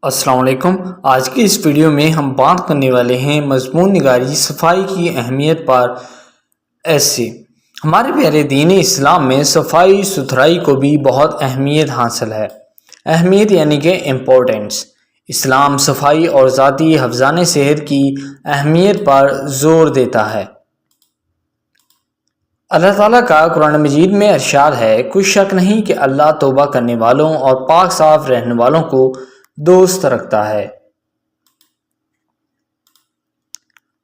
السلام علیکم۔ آج کی اس ویڈیو میں ہم بات کرنے والے ہیں مضمون نگاری صفائی کی اہمیت پر۔ ایسے ہمارے پیارے دین اسلام میں صفائی ستھرائی کو بھی بہت اہمیت حاصل ہے۔ اہمیت یعنی کہ امپورٹنس۔ اسلام صفائی اور ذاتی حفظان صحت کی اہمیت پر زور دیتا ہے۔ اللہ تعالیٰ کا قرآن مجید میں ارشاد ہے، کوئی شک نہیں کہ اللہ توبہ کرنے والوں اور پاک صاف رہنے والوں کو دوست رکھتا ہے۔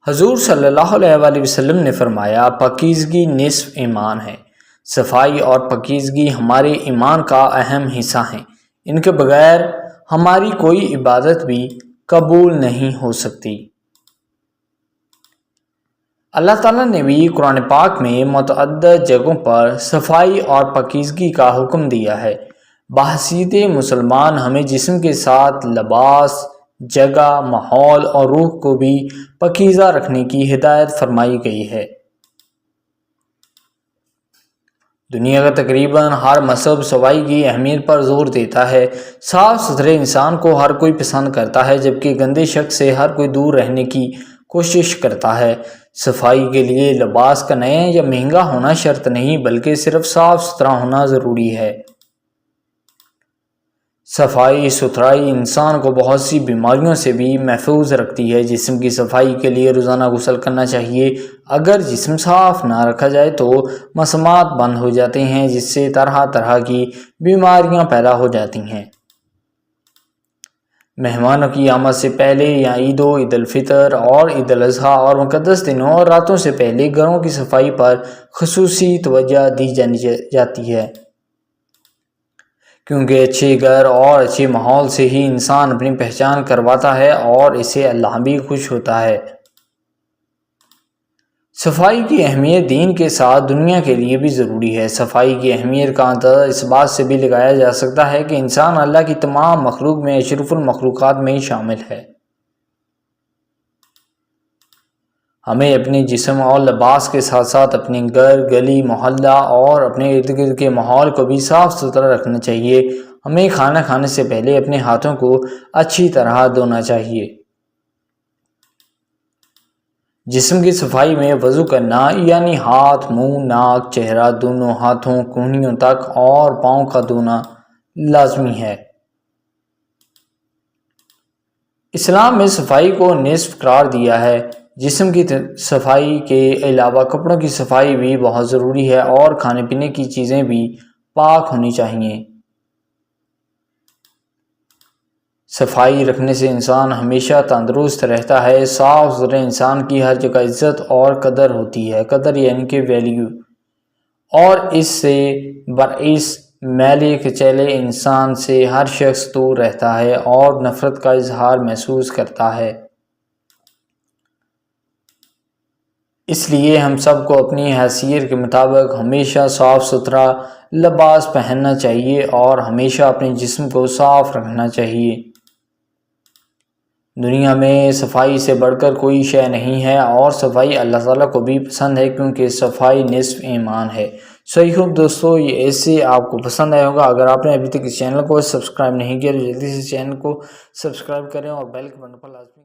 حضور صلی اللہ علیہ وآلہ وسلم نے فرمایا، پاکیزگی نصف ایمان ہے۔ صفائی اور پاکیزگی ہمارے ایمان کا اہم حصہ ہیں۔ ان کے بغیر ہماری کوئی عبادت بھی قبول نہیں ہو سکتی۔ اللہ تعالیٰ نے بھی قرآن پاک میں متعدد جگہوں پر صفائی اور پاکیزگی کا حکم دیا ہے۔ بحیثیت مسلمان ہمیں جسم کے ساتھ لباس، جگہ، ماحول اور روح کو بھی پاکیزہ رکھنے کی ہدایت فرمائی گئی ہے۔ دنیا کا تقریباً ہر مذہب صفائی کی اہمیت پر زور دیتا ہے۔ صاف ستھرے انسان کو ہر کوئی پسند کرتا ہے، جبکہ گندے شخص سے ہر کوئی دور رہنے کی کوشش کرتا ہے۔ صفائی کے لیے لباس کا نیا یا مہنگا ہونا شرط نہیں، بلکہ صرف صاف ستھرا ہونا ضروری ہے۔ صفائی ستھرائی انسان کو بہت سی بیماریوں سے بھی محفوظ رکھتی ہے۔ جسم کی صفائی کے لیے روزانہ غسل کرنا چاہیے۔ اگر جسم صاف نہ رکھا جائے تو مسامات بند ہو جاتے ہیں، جس سے طرح طرح کی بیماریاں پیدا ہو جاتی ہیں۔ مہمانوں کی آمد سے پہلے یا عید الفطر اور عید الاضحیٰ اور مقدس دنوں اور راتوں سے پہلے گھروں کی صفائی پر خصوصی توجہ دی جاتی ہے، کیونکہ اچھے گھر اور اچھے ماحول سے ہی انسان اپنی پہچان کرواتا ہے اور اسے اللہ بھی خوش ہوتا ہے۔ صفائی کی اہمیت دین کے ساتھ دنیا کے لیے بھی ضروری ہے۔ صفائی کی اہمیت کا اندازہ اس بات سے بھی لگایا جا سکتا ہے کہ انسان اللہ کی تمام مخلوق میں اشرف المخلوقات میں شامل ہے۔ ہمیں اپنے جسم اور لباس کے ساتھ ساتھ اپنے گھر، گلی، محلہ اور اپنے ارد گرد کے ماحول کو بھی صاف ستھرا رکھنا چاہیے۔ ہمیں کھانا کھانے سے پہلے اپنے ہاتھوں کو اچھی طرح دھونا چاہیے۔ جسم کی صفائی میں وضو کرنا یعنی ہاتھ، منہ، ناک، چہرہ، دونوں ہاتھوں، کونیوں تک اور پاؤں کا دھونا لازمی ہے۔ اسلام میں صفائی کو نصف قرار دیا ہے۔ جسم کی صفائی کے علاوہ کپڑوں کی صفائی بھی بہت ضروری ہے اور کھانے پینے کی چیزیں بھی پاک ہونی چاہیے۔ صفائی رکھنے سے انسان ہمیشہ تندرست رہتا ہے۔ صاف ستھرے انسان کی ہر جگہ عزت اور قدر ہوتی ہے۔ قدر یعنی کہ ویلیو، اور اس سے برعکس میلے کچیلے انسان سے ہر شخص دور رہتا ہے اور نفرت کا اظہار محسوس کرتا ہے۔ اس لیے ہم سب کو اپنی حیثیت کے مطابق ہمیشہ صاف ستھرا لباس پہننا چاہیے اور ہمیشہ اپنے جسم کو صاف رکھنا چاہیے۔ دنیا میں صفائی سے بڑھ کر کوئی شے نہیں ہے، اور صفائی اللہ تعالیٰ کو بھی پسند ہے، کیونکہ صفائی نصف ایمان ہے۔ ہوپ دوستو یہ ایسے آپ کو پسند آئے ہوگا۔ اگر آپ نے ابھی تک اس چینل کو سبسکرائب نہیں کیا تو جلدی سے چینل کو سبسکرائب کریں اور بیل کے بٹن پر لازمی